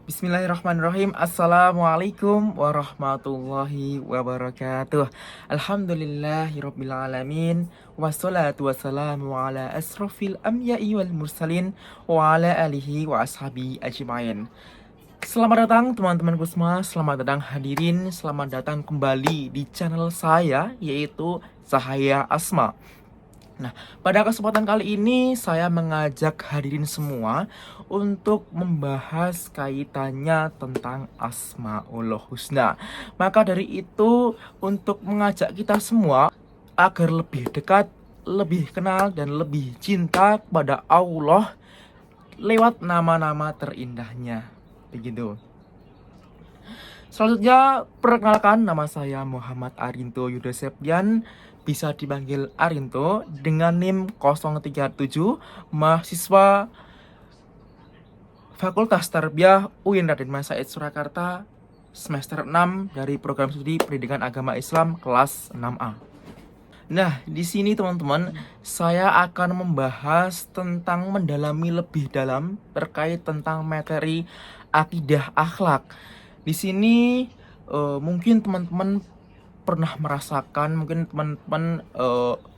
Bismillahirrahmanirrahim. Assalamualaikum warahmatullahi wabarakatuh. Alhamdulillahirabbil alamin. Wassalatu wassalamu ala asrofil anbiya'i wal mursalin wa ala alihi wa ashabi ajmain. Selamat datang teman-temanku semua, selamat datang hadirin, selamat datang kembali di channel saya yaitu Cahaya Asma. Nah, pada kesempatan kali ini saya mengajak hadirin semua untuk membahas kaitannya tentang Asmaul Husna. Maka dari itu, untuk mengajak kita semua agar lebih dekat, lebih kenal, dan lebih cinta kepada Allah lewat nama-nama terindahnya. Begitu. Selanjutnya, perkenalkan, nama saya Muhammad Arinto Yuda Septian, bisa dipanggil Arinto, dengan NIM 037, mahasiswa Fakultas Tarbiyah UIN Raden Mas Said Surakarta, semester 6 dari program studi Pendidikan Agama Islam kelas 6A. Nah, di sini teman-teman, saya akan membahas tentang mendalami lebih dalam terkait tentang materi akidah akhlak. Di sini mungkin teman-teman pernah merasakan, mungkin teman-teman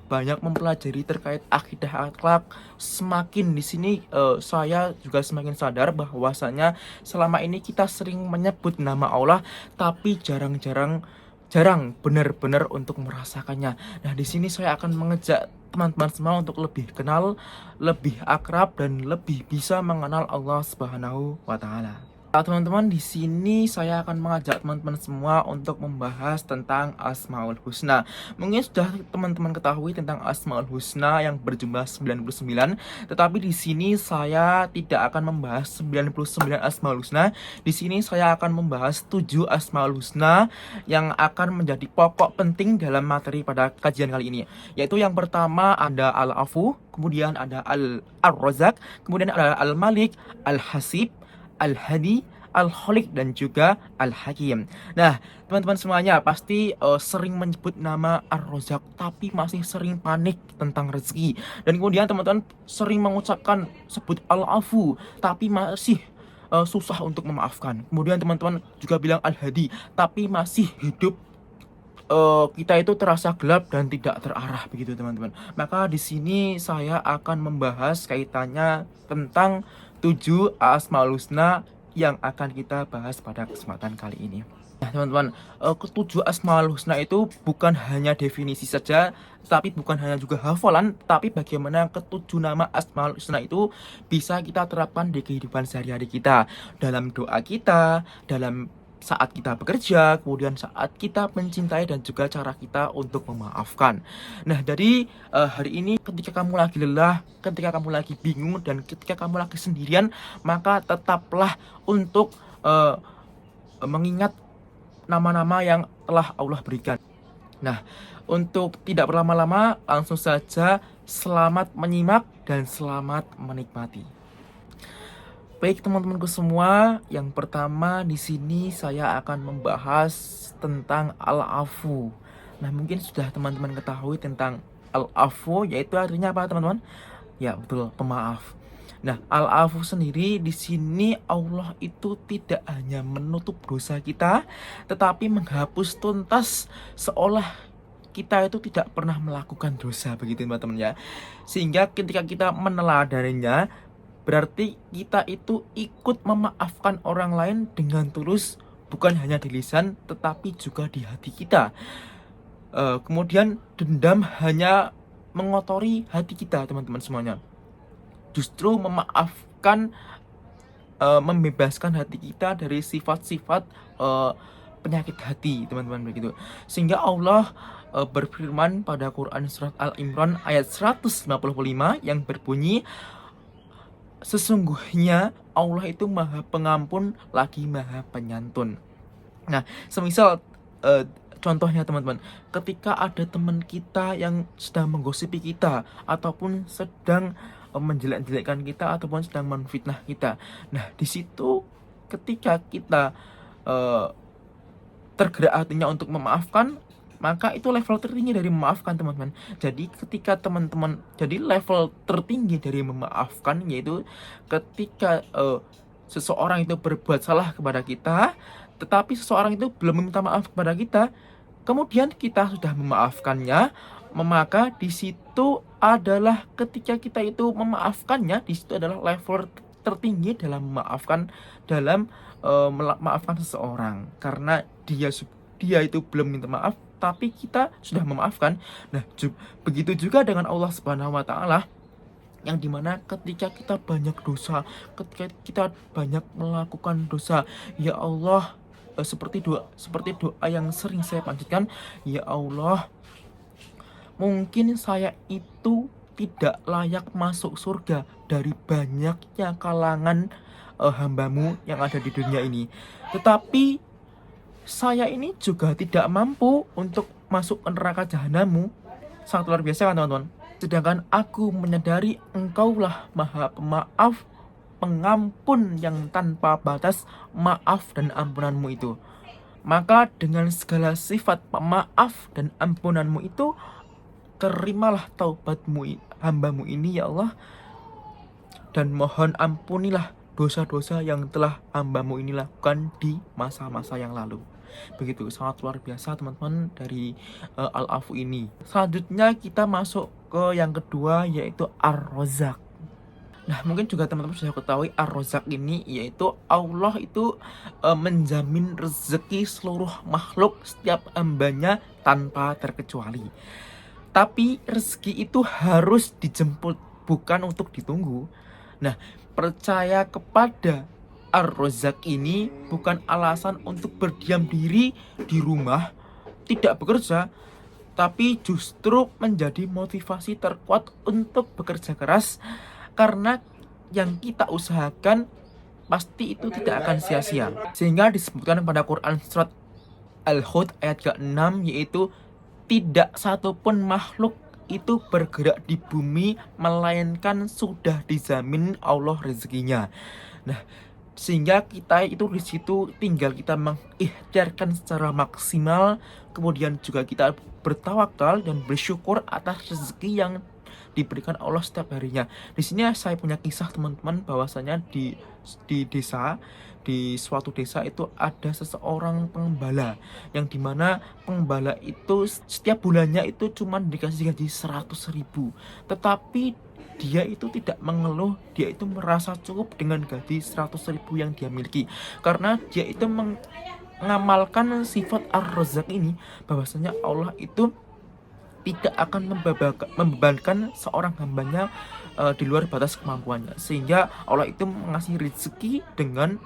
banyak mempelajari terkait akidah akhlak. Semakin di sini saya juga semakin sadar bahwasanya selama ini kita sering menyebut nama Allah, tapi jarang benar-benar untuk merasakannya. Nah, di sini saya akan mengejak teman-teman semua untuk lebih kenal, lebih akrab, dan lebih bisa mengenal Allah Subhanahu wa Ta'ala. Nah, teman-teman, di sini saya akan mengajak teman-teman semua untuk membahas tentang Asmaul Husna. Mungkin sudah teman-teman ketahui tentang Asmaul Husna yang berjumlah 99, tetapi di sini saya tidak akan membahas 99 Asmaul Husna. Di sini saya akan membahas 7 Asmaul Husna yang akan menjadi pokok penting dalam materi pada kajian kali ini. Yaitu yang pertama ada Al-Afu, kemudian ada Al-Razak, kemudian ada Al-Malik, Al-Hasib, Al-Hadi, Al-Khaliq, dan juga Al-Hakim. Nah, teman-teman semuanya pasti sering menyebut nama Ar-Razak, tapi masih sering panik tentang rezeki. Dan kemudian teman-teman sering mengucapkan sebut Al-Afu, tapi masih susah untuk memaafkan. Kemudian teman-teman juga bilang Al-Hadi, tapi masih hidup kita itu terasa gelap dan tidak terarah, begitu teman-teman. Maka di sini saya akan membahas kaitannya tentang 7 Asmaul Husna yang akan kita bahas pada kesempatan kali ini. Nah, teman-teman, ketujuh Asmaul Husna itu bukan hanya definisi saja, tapi bukan hanya juga hafalan, tapi bagaimana ketujuh nama Asmaul Husna itu bisa kita terapkan di kehidupan sehari-hari kita, dalam doa kita, dalam saat kita bekerja, kemudian saat kita mencintai, dan juga cara kita untuk memaafkan. Nah, dari hari ini ketika kamu lagi lelah, ketika kamu lagi bingung, dan ketika kamu lagi sendirian, maka tetaplah untuk mengingat nama-nama yang telah Allah berikan. Nah, untuk tidak berlama-lama, langsung saja selamat menyimak dan selamat menikmati. Baik teman-temanku semua, yang pertama di sini saya akan membahas tentang Al-Afu. Nah, mungkin sudah teman-teman ketahui tentang Al-Afu, yaitu artinya apa teman-teman? Ya, betul, pemaaf. Nah, Al-Afu sendiri di sini Allah itu tidak hanya menutup dosa kita, tetapi menghapus tuntas seolah kita itu tidak pernah melakukan dosa, begitu teman-teman ya. Sehingga ketika kita meneladaninya, berarti kita itu ikut memaafkan orang lain dengan tulus, bukan hanya di lisan tetapi juga di hati kita. Kemudian dendam hanya mengotori hati kita, teman-teman semuanya. Justru memaafkan membebaskan hati kita dari sifat-sifat penyakit hati, teman-teman, begitu. Sehingga Allah berfirman pada Quran surat Al-Imran ayat 155 yang berbunyi, sesungguhnya Allah itu maha pengampun lagi maha penyantun. Nah, semisal contohnya teman-teman, ketika ada teman kita yang sedang menggosipi kita, ataupun sedang menjelek-jelekkan kita, ataupun sedang menfitnah kita. Nah, di situ ketika kita tergerak hatinya untuk memaafkan, maka itu level tertinggi dari memaafkan, teman-teman. Jadi ketika teman-teman, jadi level tertinggi dari memaafkan yaitu ketika seseorang itu berbuat salah kepada kita, tetapi seseorang itu belum meminta maaf kepada kita, kemudian kita sudah memaafkannya, maka di situ adalah ketika kita itu memaafkannya, di situ adalah level tertinggi dalam memaafkan, dalam memaafkan seseorang, karena dia itu belum minta maaf tapi kita sudah memaafkan. Nah, begitu juga dengan Allah Subhanahu wa taala, yang dimana ketika kita banyak dosa, ketika kita banyak melakukan dosa, ya Allah, seperti doa yang sering saya panjatkan, ya Allah, mungkin saya itu tidak layak masuk surga dari banyaknya kalangan hambamu yang ada di dunia ini, tetapi saya ini juga tidak mampu untuk masuk ke neraka jahanammu. Sangat luar biasa kan teman-teman. Sedangkan aku menyadari engkaulah maha pemaaf, pengampun yang tanpa batas maaf dan ampunanmu itu. Maka dengan segala sifat pemaaf dan ampunanmu itu, terimalah taubatmu hambamu ini ya Allah, dan mohon ampunilah dosa-dosa yang telah hambamu ini lakukan di masa-masa yang lalu. Begitu, sangat luar biasa teman-teman dari Al-Afu ini. Selanjutnya kita masuk ke yang kedua, yaitu Ar-Razzaq. Nah, mungkin juga teman-teman sudah ketahui Ar-Razzaq ini yaitu Allah itu menjamin rezeki seluruh makhluk setiap hambanya tanpa terkecuali. Tapi rezeki itu harus dijemput, bukan untuk ditunggu. Nah, percaya kepada Ar-Razzaq ini bukan alasan untuk berdiam diri di rumah, tidak bekerja, tapi justru menjadi motivasi terkuat untuk bekerja keras, karena yang kita usahakan pasti itu tidak akan sia-sia. Sehingga disebutkan pada Quran surat Al-Hud ayat ke-6, yaitu tidak satupun makhluk itu bergerak di bumi melainkan sudah dijamin Allah rezekinya. Nah, sehingga kita itu di situ tinggal kita mengikhtiarkan secara maksimal, kemudian juga kita bertawakal dan bersyukur atas rezeki yang diberikan Allah setiap harinya. Di sini saya punya kisah teman-teman, bahwasanya di desa, di suatu desa itu ada seseorang pengembala, yang dimana pengembala itu setiap bulannya itu cuma dikasih gaji 100.000, tetapi dia itu tidak mengeluh, dia itu merasa cukup dengan gaji 100.000 yang dia miliki, karena dia itu mengamalkan sifat Ar-Razzaq ini, bahwasanya Allah itu tidak akan membebankan seorang hambanya di luar batas kemampuannya, sehingga Allah itu mengasih rezeki dengan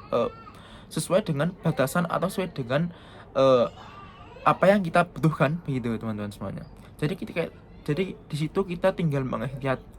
sesuai dengan batasan atau sesuai dengan apa yang kita butuhkan, begitu teman-teman semuanya. Jadi di situ kita tinggal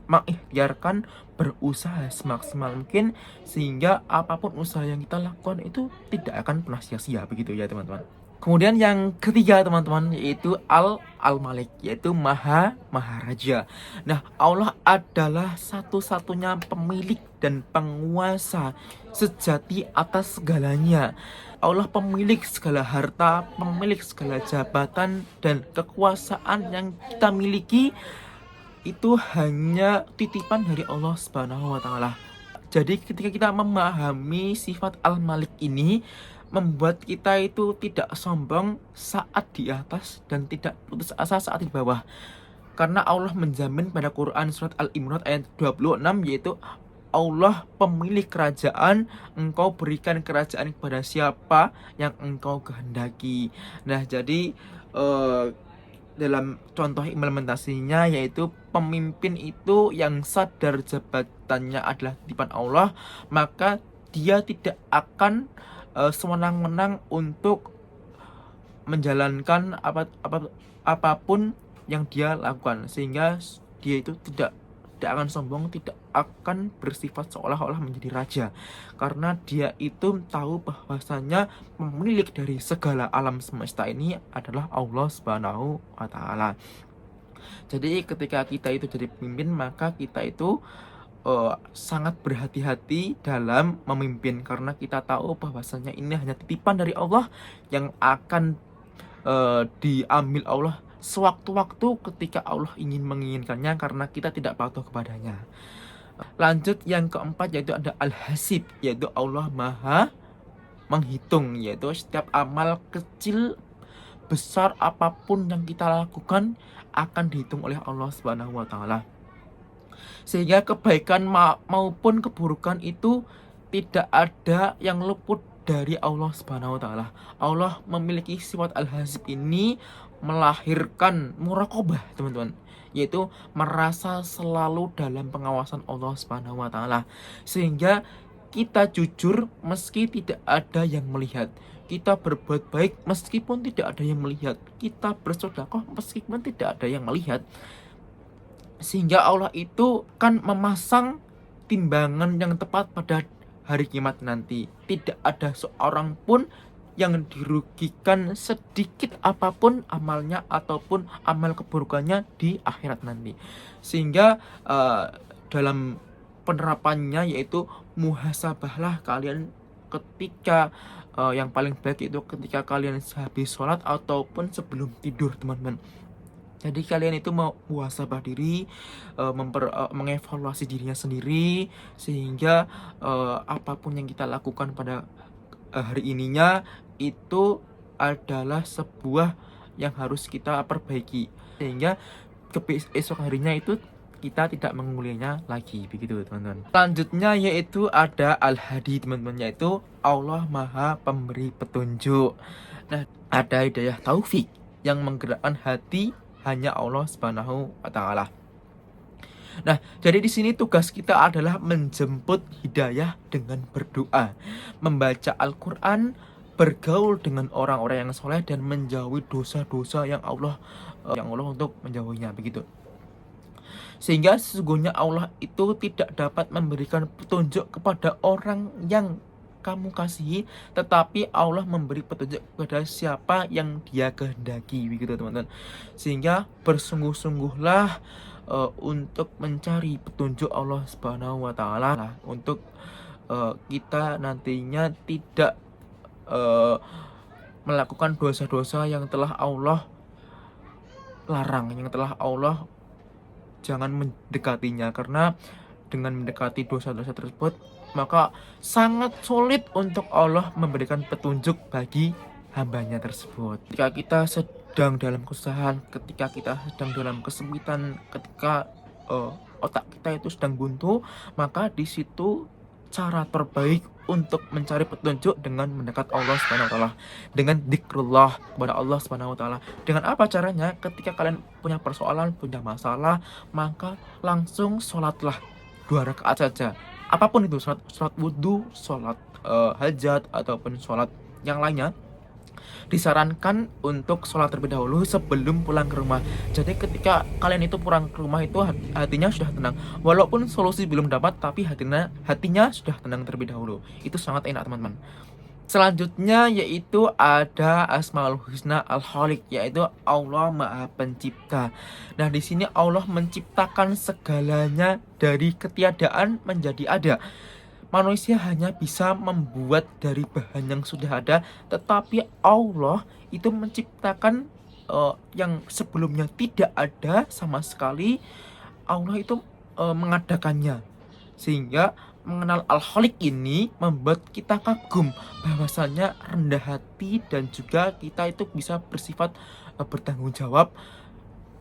mengikhtiarkan berusaha semaksimal mungkin, sehingga apapun usaha yang kita lakukan itu tidak akan pernah sia-sia, begitu ya teman-teman. Kemudian yang ketiga teman-teman, yaitu Al-Malik, yaitu Maharaja. Nah, Allah adalah satu-satunya pemilik dan penguasa sejati atas segalanya. Allah pemilik segala harta, pemilik segala jabatan dan kekuasaan yang kita miliki itu hanya titipan dari Allah Subhanahu wa taala. Jadi ketika kita memahami sifat Al-Malik ini, membuat kita itu tidak sombong saat di atas dan tidak putus asa saat di bawah. Karena Allah menjamin pada Quran surat Al-Imran ayat 26, yaitu Allah pemilik kerajaan, engkau berikan kerajaan kepada siapa yang engkau kehendaki. Nah, jadi dalam contoh implementasinya, yaitu pemimpin itu yang sadar jabatannya adalah titipan Allah, maka dia tidak akan sewenang-wenang untuk menjalankan apapun yang dia lakukan, sehingga dia itu tidak akan sombong, tidak akan bersifat seolah-olah menjadi raja, karena dia itu tahu bahwasanya pemilik dari segala alam semesta ini adalah Allah Subhanahu wa taala. Jadi ketika kita itu jadi pemimpin, maka kita itu sangat berhati-hati dalam memimpin, karena kita tahu bahwasanya ini hanya titipan dari Allah yang akan diambil Allah sewaktu-waktu ketika Allah ingin menginginkannya, karena kita tidak patuh kepadanya. Lanjut yang keempat yaitu ada Al-Hasib, yaitu Allah Maha menghitung, yaitu setiap amal kecil besar apapun yang kita lakukan akan dihitung oleh Allah Subhanahu wa taala. Sehingga kebaikan maupun keburukan itu tidak ada yang luput dari Allah Subhanahu wa taala. Allah memiliki sifat Al-Hasib ini melahirkan muraqabah, teman-teman, yaitu merasa selalu dalam pengawasan Allah Subhanahu wa taala. Sehingga kita jujur meski tidak ada yang melihat. Kita berbuat baik meskipun tidak ada yang melihat. Kita bersedekah meskipun tidak ada yang melihat. Sehingga Allah itu kan memasang timbangan yang tepat pada hari kiamat nanti. Tidak ada seorang pun yang dirugikan sedikit apapun amalnya ataupun amal keburukannya di akhirat nanti. Sehingga dalam penerapannya yaitu muhasabahlah kalian ketika yang paling baik itu ketika kalian habis sholat ataupun sebelum tidur, teman-teman. Jadi kalian itu mau muhasabah diri, mengevaluasi dirinya sendiri, sehingga apapun yang kita lakukan pada hari ininya itu adalah sebuah yang harus kita perbaiki, sehingga esok harinya itu kita tidak mengulanginya lagi, begitu teman-teman. Selanjutnya yaitu ada Al-Hadi, teman-teman, yaitu Allah Maha Pemberi Petunjuk. Nah, ada hidayah taufik yang menggerakkan hati hanya Allah Subhanahu wa taala. Nah, jadi di sini tugas kita adalah menjemput hidayah dengan berdoa, membaca Al-Qur'an, bergaul dengan orang-orang yang soleh dan menjauhi dosa-dosa yang Allah untuk menjauhinya, begitu. Sehingga sesungguhnya Allah itu tidak dapat memberikan petunjuk kepada orang yang kamu kasihi, tetapi Allah memberi petunjuk kepada siapa yang Dia kehendaki, begitu teman-teman. Sehingga bersungguh-sungguhlah untuk mencari petunjuk Allah Subhanahu wa taala untuk kita nantinya tidak melakukan dosa-dosa yang telah Allah larang, yang telah Allah jangan mendekatinya, karena dengan mendekati dosa-dosa tersebut maka sangat sulit untuk Allah memberikan petunjuk bagi hambanya tersebut. Ketika kita sedang dalam kesusahan, ketika kita sedang dalam kesempitan, ketika otak kita itu sedang buntu, maka di situ cara terbaik untuk mencari petunjuk dengan mendekat Allah Subhanahu wa taala, dengan zikrullah kepada Allah Subhanahu wa taala. Dengan apa caranya? Ketika kalian punya persoalan, punya masalah, maka langsung sholatlah 2 rakaat saja. Apapun itu, sholat wudhu, sholat hajat ataupun sholat yang lainnya, disarankan untuk sholat terlebih dahulu sebelum pulang ke rumah. Jadi ketika kalian itu pulang ke rumah itu hatinya sudah tenang, walaupun solusi belum dapat, tapi hatinya sudah tenang terlebih dahulu. Itu sangat enak, teman-teman. Selanjutnya yaitu ada Asmaul Husna Al-Khaliq, yaitu Allah Maha Pencipta. Nah, di sini Allah menciptakan segalanya dari ketiadaan menjadi ada. Manusia hanya bisa membuat dari bahan yang sudah ada, tetapi Allah itu menciptakan yang sebelumnya tidak ada sama sekali. Allah itu mengadakannya, sehingga mengenal Al-Khaliq ini membuat kita kagum bahwasanya rendah hati, dan juga kita itu bisa bersifat bertanggung jawab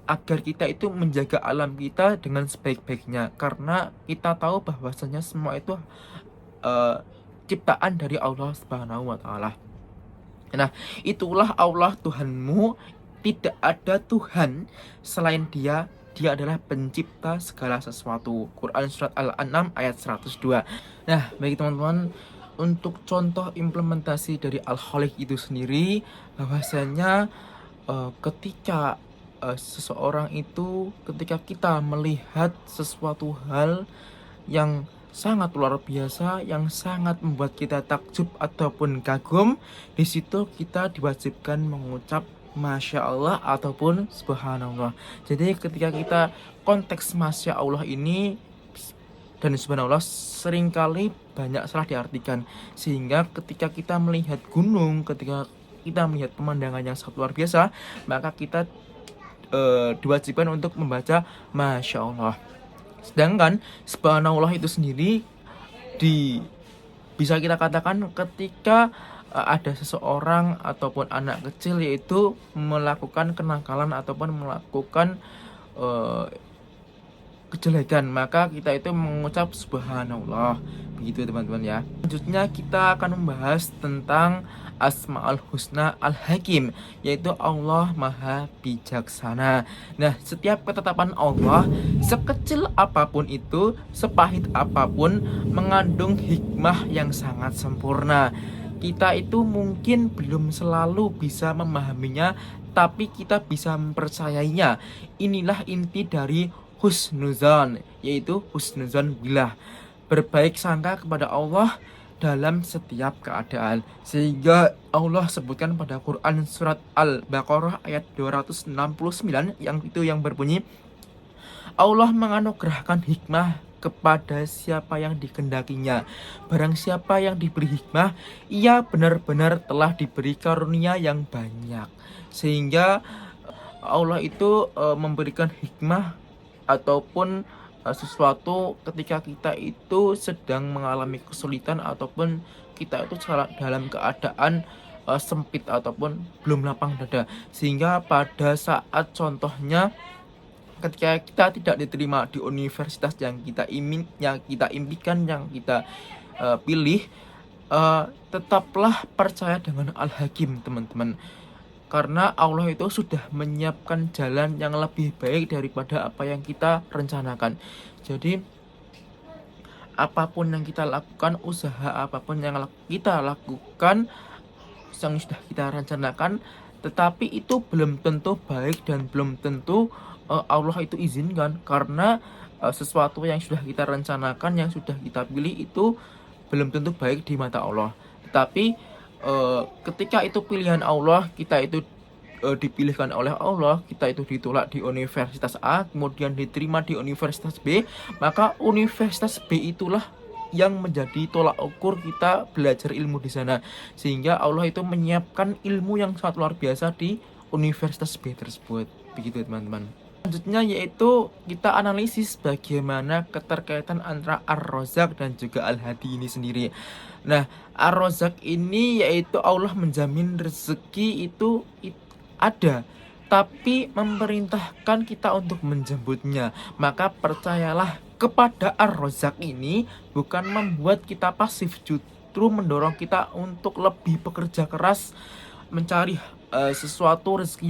agar kita itu menjaga alam kita dengan sebaik-baiknya, karena kita tahu bahwasanya semua itu ciptaan dari Allah Subhanahu wa taala. Nah, itulah Allah Tuhanmu, tidak ada Tuhan selain Dia. Dia adalah pencipta segala sesuatu. Quran surat Al-An'am ayat 102. Nah, bagi teman-teman, untuk contoh implementasi dari Al-Khaliq itu sendiri, bahwasanya ketika seseorang itu, ketika kita melihat sesuatu hal yang sangat luar biasa, yang sangat membuat kita takjub ataupun kagum, di situ kita diwajibkan mengucap Masya Allah ataupun Subhanallah. Jadi ketika kita konteks Masya Allah ini dan Subhanallah seringkali banyak salah diartikan, sehingga ketika kita melihat gunung, ketika kita melihat pemandangan yang sangat luar biasa, maka kita diwajibkan untuk membaca Masya Allah. Sedangkan subhanallah itu sendiri bisa kita katakan ketika ada seseorang ataupun anak kecil yaitu melakukan kenakalan ataupun melakukan uh, kejelekan, maka kita itu mengucap subhanallah, begitu teman-teman ya. Selanjutnya kita akan membahas tentang Asmaul Husna Al-Hakim, yaitu Allah Maha Bijaksana. Nah, setiap ketetapan Allah, sekecil apapun itu, sepahit apapun, mengandung hikmah yang sangat sempurna. Kita itu mungkin belum selalu bisa memahaminya, tapi kita bisa mempercayainya. Inilah inti dari husnuzon, yaitu husnuzon billah, berbaik sangka kepada Allah dalam setiap keadaan. Sehingga Allah sebutkan pada Quran surat Al-Baqarah ayat 269 yang berbunyi, Allah menganugerahkan hikmah kepada siapa yang dikehendakinya. Barang siapa yang diberi hikmah, ia benar-benar telah diberi karunia yang banyak. Sehingga Allah itu memberikan hikmah ataupun sesuatu ketika kita itu sedang mengalami kesulitan ataupun kita itu dalam keadaan sempit ataupun belum lapang dada. Sehingga pada saat contohnya ketika kita tidak diterima di universitas yang kita impikan, yang kita pilih, tetaplah percaya dengan Al-Hakim, teman-teman. Karena Allah itu sudah menyiapkan jalan yang lebih baik daripada apa yang kita rencanakan. Jadi apapun yang kita lakukan, usaha apapun yang kita lakukan, yang sudah kita rencanakan, tetapi itu belum tentu baik dan belum tentu Allah itu izinkan. Karena sesuatu yang sudah kita rencanakan, yang sudah kita pilih itu belum tentu baik di mata Allah. Tetapi ketika itu pilihan Allah, kita itu dipilihkan oleh Allah, kita itu ditolak di Universitas A, kemudian diterima di Universitas B, maka Universitas B itulah yang menjadi tolak ukur kita belajar ilmu di sana. Sehingga Allah itu menyiapkan ilmu yang sangat luar biasa di Universitas B tersebut. Begitu teman-teman. Selanjutnya yaitu kita analisis bagaimana keterkaitan antara Ar-Razzaq dan juga Al-Hadi ini sendiri. Nah, Ar-Razzaq ini yaitu Allah menjamin rezeki itu ada, tapi memerintahkan kita untuk menjemputnya. Maka percayalah kepada Ar-Razzaq ini bukan membuat kita pasif, justru mendorong kita untuk lebih bekerja keras mencari sesuatu rezeki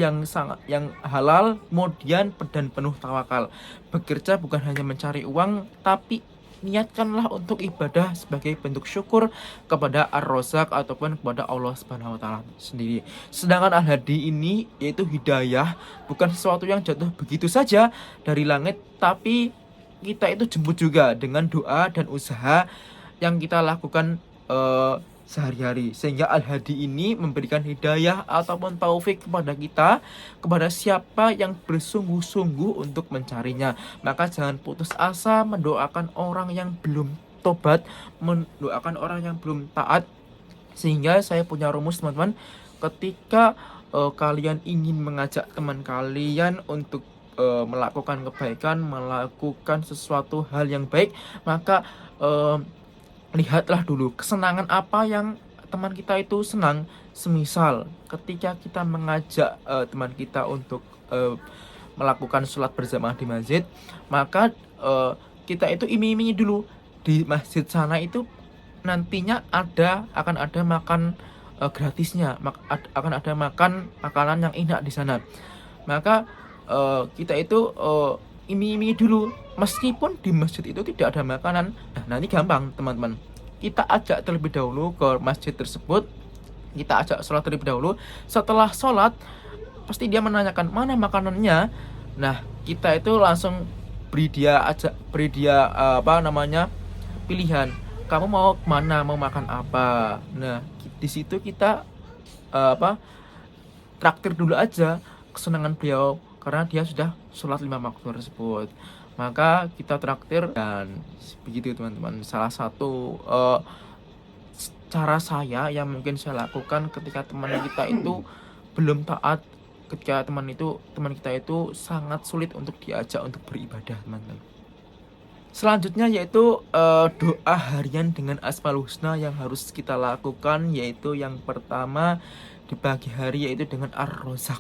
yang halal, kemudian dan penuh tawakal. Bekerja bukan hanya mencari uang, tapi niatkanlah untuk ibadah sebagai bentuk syukur kepada Ar-Razzaq ataupun kepada Allah Subhanahu wa taala sendiri. Sedangkan Al-Hadi ini yaitu hidayah, bukan sesuatu yang jatuh begitu saja dari langit, tapi kita itu jemput juga dengan doa dan usaha yang kita lakukan sehari-hari. Sehingga Al-Hadi ini memberikan hidayah ataupun taufik kepada kita, kepada siapa yang bersungguh-sungguh untuk mencarinya. Maka jangan putus asa mendoakan orang yang belum tobat, mendoakan orang yang belum taat. Sehingga saya punya rumus, teman-teman, ketika kalian ingin mengajak teman kalian untuk melakukan kebaikan, melakukan sesuatu hal yang baik, maka lihatlah dulu kesenangan apa yang teman kita itu senang. Semisal ketika kita mengajak teman kita untuk melakukan sholat berjamaah di masjid, maka kita itu iming-imingi dulu di masjid sana itu nantinya akan ada makan gratisnya, akan ada makan makanan yang enak di sana. Maka kita itu iming-imingi dulu, meskipun di masjid itu tidak ada makanan. Nah ini gampang, teman-teman. Kita ajak terlebih dahulu ke masjid tersebut, kita ajak sholat terlebih dahulu. Setelah sholat, pasti dia menanyakan mana makanannya. Nah kita itu langsung beri dia pilihan. Kamu mau kemana, mau makan apa? Nah di situ kita traktir dulu aja kesenangan beliau, karena dia sudah sholat 5 waktu tersebut. Maka kita traktir, dan begitu teman-teman. Salah satu cara saya yang mungkin saya lakukan ketika teman kita itu belum taat, ketika teman kita itu sangat sulit untuk diajak untuk beribadah, teman-teman. Selanjutnya yaitu doa harian dengan Asmaul Husna yang harus kita lakukan, yaitu yang pertama di pagi hari yaitu dengan Ar-Razzaq.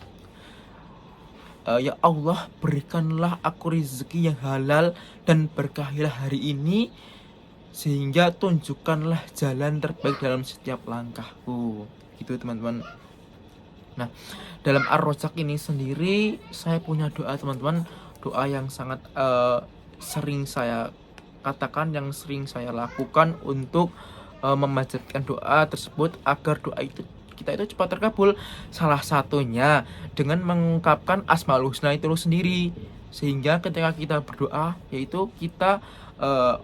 Ya Allah, berikanlah aku rezeki yang halal dan berkahilah hari ini, sehingga tunjukkanlah jalan terbaik dalam setiap langkahku. Gitu teman-teman. Nah, dalam Ar-Razzaq ini sendiri saya punya doa teman-teman, doa yang sangat sering saya katakan, yang sering saya lakukan untuk memanjatkan doa tersebut agar doa itu kita itu cepat terkabul. Salah satunya dengan mengungkapkan Asmaul Husna itu sendiri, sehingga ketika kita berdoa yaitu kita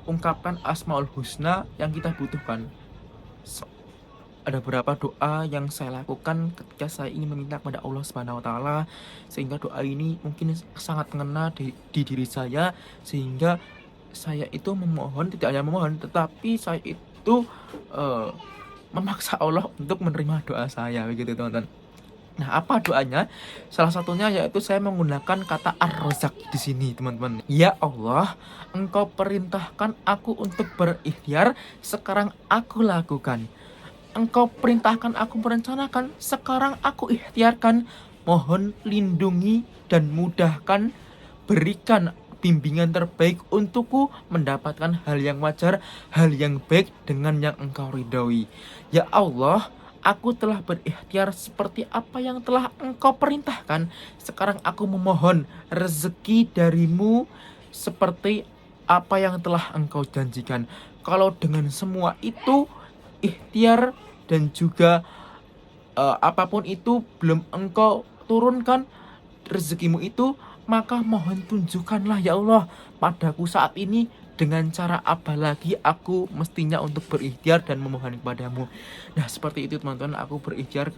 ungkapkan Asmaul Husna yang kita butuhkan. Ada beberapa doa yang saya lakukan ketika saya ingin meminta kepada Allah Subhanahu wa taala, sehingga doa ini mungkin sangat mengena di diri saya, sehingga saya itu memohon, tidak hanya memohon tetapi saya itu memaksa Allah untuk menerima doa saya, begitu teman-teman. Nah, apa doanya? Salah satunya yaitu saya menggunakan kata Ar-Razzaq di sini, teman-teman. Ya Allah, Engkau perintahkan aku untuk berikhtiar, sekarang aku lakukan. Engkau perintahkan aku merencanakan, sekarang aku ikhtiarkan. Mohon lindungi dan mudahkan, berikan bimbingan terbaik untukku mendapatkan hal yang wajar, hal yang baik dengan yang Engkau ridhoi. Ya Allah, aku telah berikhtiar seperti apa yang telah Engkau perintahkan. Sekarang aku memohon rezeki darimu seperti apa yang telah Engkau janjikan. Kalau dengan semua itu ikhtiar dan juga apapun itu belum Engkau turunkan rezekimu itu, maka mohon tunjukkanlah ya Allah padaku saat ini dengan cara apa lagi aku mestinya untuk berikhtiar dan memohon kepadamu. Nah, seperti itu teman-teman, aku berikhtiar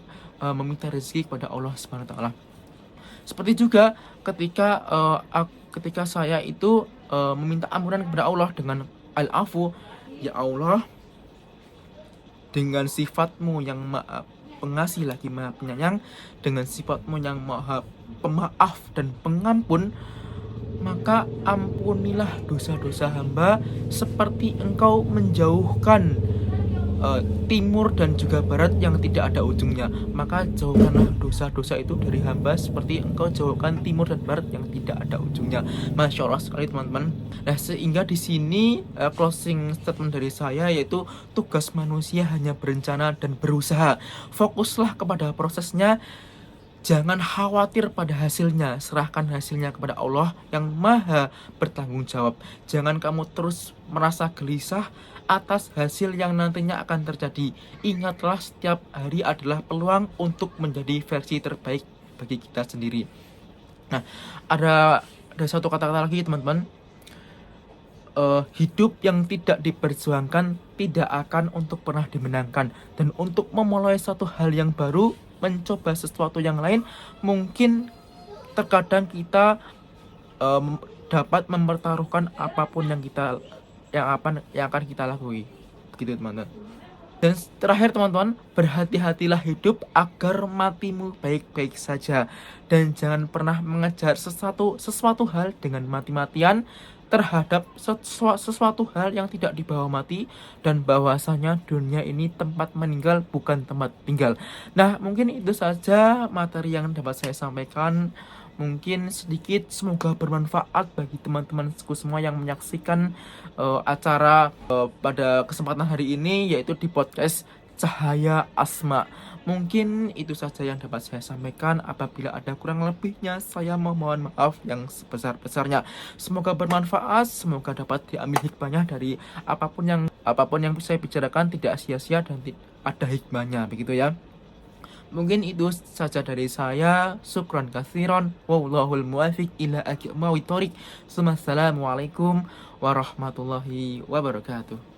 meminta rezeki kepada Allah Subhanahu wa taala. Seperti juga ketika saya itu meminta ampunan kepada Allah dengan al-afu, ya Allah, dengan sifatmu yang maha pengasih lagi maha penyayang, dengan sifatmu yang maha pemaaf dan pengampun, maka ampunilah dosa-dosa hamba seperti Engkau menjauhkan timur dan juga barat yang tidak ada ujungnya. Maka jauhkanlah dosa-dosa itu dari hamba seperti Engkau jauhkan timur dan barat yang tidak ada ujungnya. Masya Allah sekali teman-teman. Nah, sehingga di sini closing statement dari saya yaitu tugas manusia hanya berencana dan berusaha. Fokuslah kepada prosesnya. Jangan khawatir pada hasilnya, serahkan hasilnya kepada Allah yang maha bertanggung jawab. Jangan kamu terus merasa gelisah atas hasil yang nantinya akan terjadi. Ingatlah setiap hari adalah peluang untuk menjadi versi terbaik bagi kita sendiri. Nah, ada satu kata-kata lagi teman-teman. Hidup yang tidak diperjuangkan tidak akan untuk pernah dimenangkan. Dan untuk memulai satu hal yang baru, mencoba sesuatu yang lain, mungkin terkadang kita dapat mempertaruhkan apapun yang akan kita lakukan, begitu teman-teman. Dan terakhir teman-teman, berhati-hatilah hidup agar matimu baik-baik saja, dan jangan pernah mengejar sesuatu hal dengan mati-matian terhadap sesuatu hal yang tidak dibawa mati, dan bahwasanya dunia ini tempat meninggal bukan tempat tinggal. Nah, mungkin itu saja materi yang dapat saya sampaikan. Mungkin sedikit, semoga bermanfaat bagi teman-teman semua yang menyaksikan acara pada kesempatan hari ini, yaitu di podcast Cahaya Asma. Mungkin itu saja yang dapat saya sampaikan. Apabila ada kurang lebihnya, saya memohon maaf yang sebesar-besarnya. Semoga bermanfaat, semoga dapat diambil hikmahnya dari apapun yang saya bicarakan, tidak sia-sia dan ada hikmahnya, begitu ya. Mungkin itu saja dari saya. Syukran katsiran. Wallahul muwaffiq ila aqwamit thoriq. Assalamualaikum warahmatullahi wabarakatuh.